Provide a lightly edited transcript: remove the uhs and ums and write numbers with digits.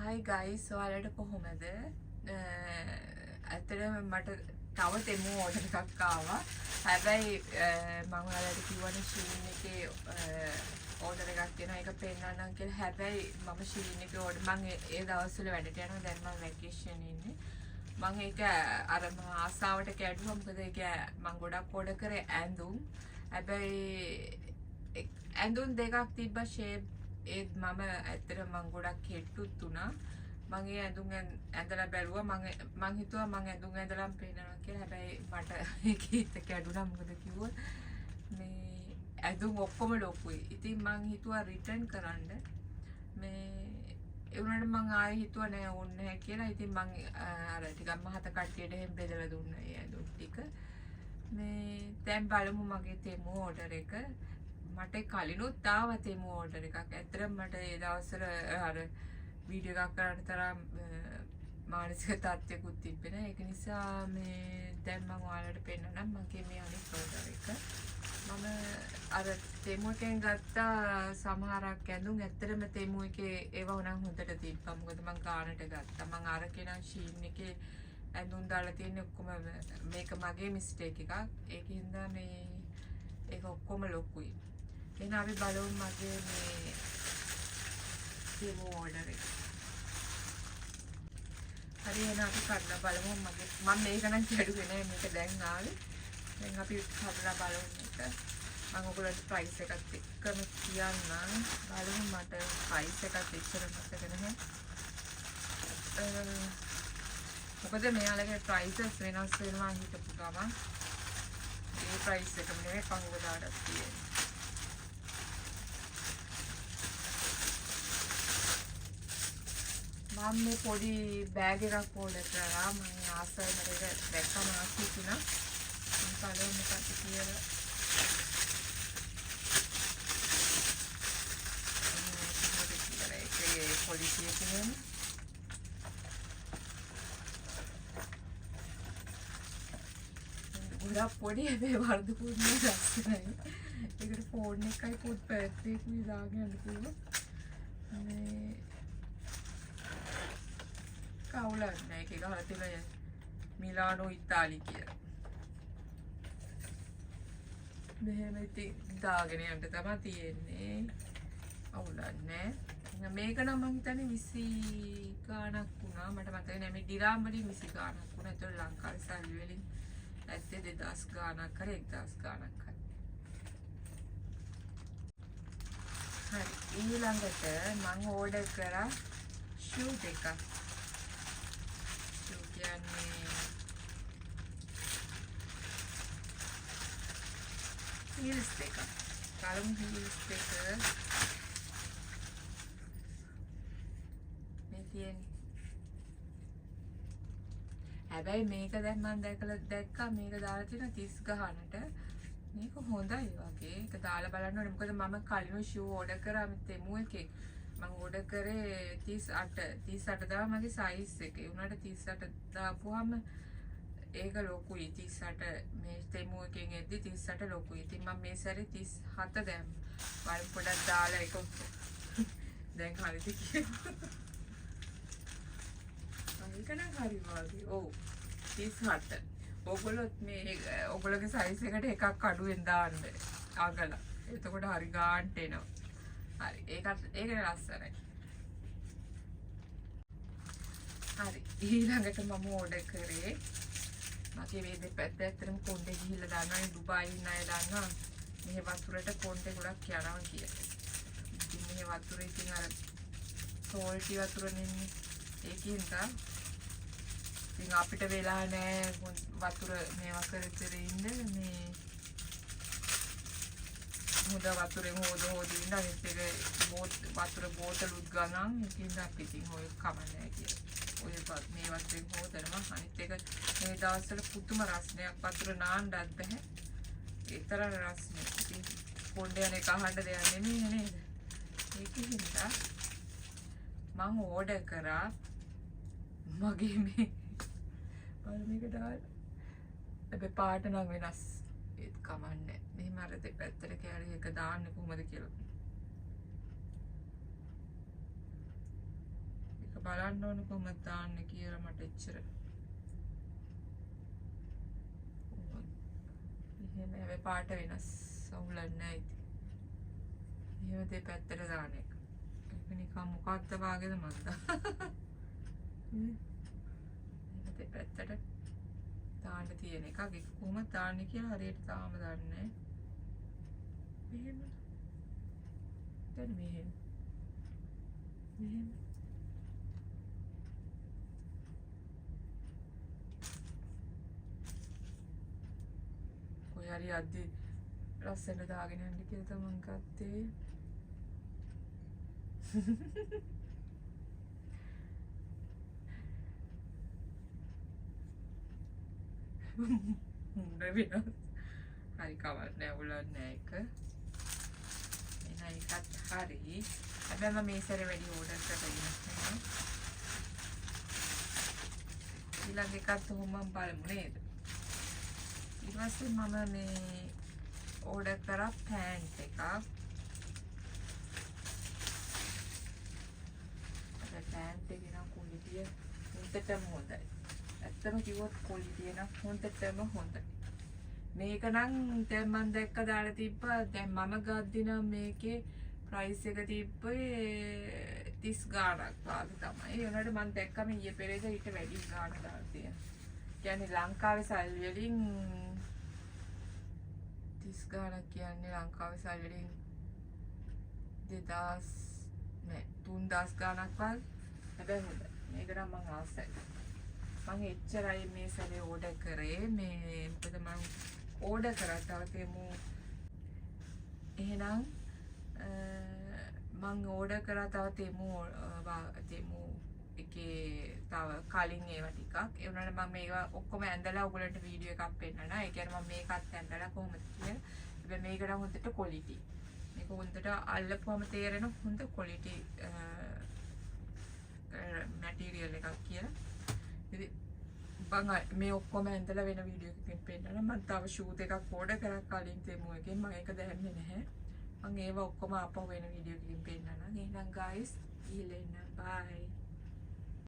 Hi guys, ඔයාලට කොහොමද? ඇත්තටම මට තව තෙමු ඕඩර් එකක් ආවා. හැබැයි මම ඔයාලට කිව්වනේ ශීන් එකේ ඕඩර් එකක් තියෙනවා. ඒක පෙන්නන්නම් කියලා. හැබැයි මම ශීන් එකේ ඕඩර් මම ඒ දවස්වල වැඩට යනවා. දැන් මම වැකේෂන් ඉන්නේ. මම ඒක අර ආසාවට කැඩුවා. මොකද ඒක මම ගොඩක් ඕඩර් කරේ ඇඳුම්. හැබැයි ඇඳුම් දෙකක් තිබ්බා ෂේප් ඒත් මම ඇත්තට මං ගොඩක් හෙට්ටුත් වුණා. මං ඒ ඇඳුම් ඇඳලා බැලුවා. මං හිතුවා මං ඇඳුම් ඇඳලාම පේනවා කියලා. හැබැයි මට ඒකේ හිත කැඩුනා. මොකද කිව්වොත් මේ ඇඳුම් ඔක්කොම ලොකුයි. ඉතින් මං හිතුවා රිටර්න් කරන්න. මේ ඒ වුණාට මං ආයෙ හිතුවා නෑ ඕනේ නැහැ කියලා. ඉතින් මං අර ටිකක් මහත කට්ටියට එහෙම බෙදලා දුන්නා ඒ ඇඳුම් ටික. මේ දැන් බලමු මගේ තෙමු ඕඩර් එක. මට කලිනුත් ආව තෙමු ඕඩර් එකක්. ඇත්තටම මට ඒ දවස්වල අර වීඩියෝ එකක් කරන්න තරම් මානසික තත්ත්වයක්වත් තිබ්බේ නැහැ. ඒක නිසා මේ දැන් මම ඔයාලට පෙන්නන්නම් මගේ මේ අනිත් ඕඩර් එක. මම අර තෙමු එකෙන් ගත්ත සමහරක් ඇඳුම් ඇත්තටම තෙමු එකේ ඒවා උනම් හොඳට තිබ්බා. මොකද මම ගානට ගත්තා. මම අරගෙන ශීන් එකේ ඇඳුම් දාලා තියෙන්නේ ඔක්කොම මේක මගේ මිස්ටේක් එකක්. ඒකින්ද මේ ඒක ඔක්කොම ලොකුයි. එහෙනම් අපි බලමු මගේ මේ තෙමු ඕඩර් එක. හරි එහෙනම් අපි කරලා බලමු මම මේක නම් කැඩුවේ නෑ මේක දැන් ආවේ. දැන් අපි කරලා බලමු මේක. මම ඔයගොල්ලන්ට ප්‍රයිස් එකත් එක්කම කියන්නම්. බලමු මට ප්‍රයිස් එකත් එච්චර මතක නැහැ. මොකද මෙයාලගේ ප්‍රයිසස් වෙනස් වෙනවා හිතපු ගමන්. ඒ ප්‍රයිස් එකම නෙවෙයි පහුවදාටත් තියෙන්නේ. මම මේ පොඩි බෑග් එකක් ඕඩර් කරා. මම ආසයි මට ඒක දැක්කම ආසයි වුණා. මම බලමු මොකක්ද කියලා. ඒකේ පොලිසිය කියන්නේ ගොඩක් පොඩි හැබැයි වර්ධපුත් නේ ලස්සනයි. ඒකට ෆෝන් එකයි පොත් පැත්තේකුයි දාගෙන යන්න පුළුවන්. මේ කවුලක් නෑ. ඒක ගහලා තිබ්බා මිලානෝ ඉතාලි කියලා. මෙහෙම ඉතින් දාගෙන යන්න තමයි තියෙන්නේ. අවුලක් නෑ. මේක නම් මම හිතන්නේ 20 ගාණක් වුණා. මට මතක නෑ මේ ඩිරාම් වලින් 20 ගාණක් වුණා. ඒතකොට ලංකාවේ සල්ලි වලින් ඇත්තේ 2000 ගාණක් හරි 1000 ගාණක් හරි. හරි ඊළඟට මම ඕඩර් කරා ෂූ දෙකක්. ෂූ කියන්නේ හීල්ස් දෙකක්. කලමු හීල්ස් දෙක මේ තියෙන්නේ. හැබැයි මේක දැන් මම දැක්කා මේක දාලා තියෙන 30 ගානට. මේක හොඳයි වගේ. ඒක දාලා බලන්න ඕනේ. මොකද මම කලින් ෂූ ඕඩර් කරා තෙමු එකේ. මම ඕඩර් කරේ 38 තමයි මගේ සයිස් එක. ඒ උනාට 38 දාපුවාම ඒක ලොකුයි. 38 මේ තෙමු එකෙන් එද්දි 38 ලොකුයි. ඉතින් මම මේ සැරේ 37 දැම්මා. බලමු පොඩක් දාලා ඒක දැන් හරිද කියලා. ඒක නම් හරි වගේ. ඔව් 37. ඔයගොල්ලොත් මේ ඔයගොල්ලෝගේ සයිස් එකට එකක් අඩුවෙන් දාන්න අගල. එතකොට හරි ගාන්ට එනවා. හරි ඒකත් ලස්සනයි. හරි ඊළඟට මම ඕඩර් කරේ මගේ මේ දෙපැත්ත ඇත්තටම කොණ්ඩේ ගිහිල්ලා දානවා. දුබායි ඉන්න අය දන්නවා මේ වතුරට කොණ්ඩේ ගොඩක් යනවා කියලා. ඉතින් මේ වතුර ඉතින් අර සෝල්ටි වතුර නෙන්නේ. ඒකින්ද ඉතින් අපිට වෙලා නෑ වතුර මේවා කර ඉන්න මේ හොඳ වතුරෙන් හොදින්න අනිත් එක වතුර බෝතලුත් ගණන්. ඒකින්ද අපි ඉතින් ඔය කමන්නේ කියලා. ඔය මේ වතුරෙන් හොදනවා. අනිත් එක මේ දවස්වල පුදුම රසණයක් වතුර නාන්නත් බෑ. ඒතරම් රසණයක්. ඉතින් කොණ්ඩේ අනේ කහන්න දෙයක් නෙමෙයි නේද? ඒකින්ද මම ඕඩර් කරා මගේ මේ මේක දාලා හැබැයි පාට නම් වෙනස්. ඒත් කමන්නේ. මෙහෙම අර දෙපැත්තට කැරි එක දාන්න කොහොමද කියලා. ඒක බලන්න ඕන කොහොමද දාන්නේ කියලා මට එච්චර. එහෙම හැබැයි පාට වෙනස් අවුලක් නැහැ ඉතින්. එහෙම දෙපැත්තට දාන එක. ඒක නිකන් මොකක්ද වාගේද මන්ද. එහෙම දෙපැත්තට දාන්න තියෙන එකක්. ඒක කොහොමද දාන්නේ කියලා හරියට තාම දන්නේ නැහැ. මෙහෙම. දැන් මෙහෙම. මෙහෙම. හරි අද්දි ලස්සන දාගෙන යන්න කියලා තමන් ගත්තේ. මුන්ද වෙනස්. හරි කවල් නෑ උලක් නෑ එක. එන එකත් හරි. හැබැයි මම මේ සැරේ වැඩි ඕඩර් කරලා ඉන්නවා. ඊළඟ එකත් උඹ බලමු නේද? ඊට පස්සේ මම මේ ඕඩර් කරා පෑන්ට් එකක්. පෑන්ට් එකේ නම් ක්වොලිටිය හොඳටම හොඳයි. ඇත්තම කිව්වොත් ක්වොලිටිය නම් හොඳටම හොඳයි. මේක නම් දැන් මම දැක්ක දාලා තිබ්බා. දැන් මම ගද්දි නම් මේකේ ප්‍රයිස් එක තිබ්බේ 30 ගාණක් වගේ තමයි. ඒ වුණාට මම දැක්කම ඊයේ පෙරේද ඊට වැඩි ගාණ දාලා තියෙනවා. කියන්නේ ලංකාවේ සල් වලින් 30 ගාණක් කියන්නේ ලංකාවේ සල් වලින් 2000 නෑ 3000 ගාණක් වගේ. හැබැයි හොඳයි. මේක නම් මම ආසයි. මම එච්චරයි මේ සැරේ ඕඩර් කරේ. මේ මොකද මම ඕඩර් කරා තව තෙමු. එහෙනම් මම ඕඩර් කරා තව තෙමු එකේ තව කලින් ඒවා ටිකක්. ඒ වුණාට මම මේවා ඔක්කොම ඇඳලා ඔයගලන්ට වීඩියෝ එකක් පෙන්නනවා. ඒ කියන්නේ මම මේකත් ඇඳලා කොහොමද කියලා. හැබැයි මේක නම් හොඳට ක්වොලිටි. මේක හොඳට අල්ලපුවම තේරෙන හොඳ ක්වොලිටි මැටීරියල් එකක් කියලා. ඉතින් මම මේ ඔක්කොම ඇඳලා වෙන වීඩියෝ එකකින් පෙන්නනවා. මම තව ෂූට් එකක් ඕඩර් කරා කලින් තෙමු එකෙන්. මම ඒක දැම්මේ නැහැ. මම ඒවා ඔක්කොම ආපහු වෙන වීඩියෝ එකකින් පෙන්නනවා. එහෙනම් guys ඊළඟ bye.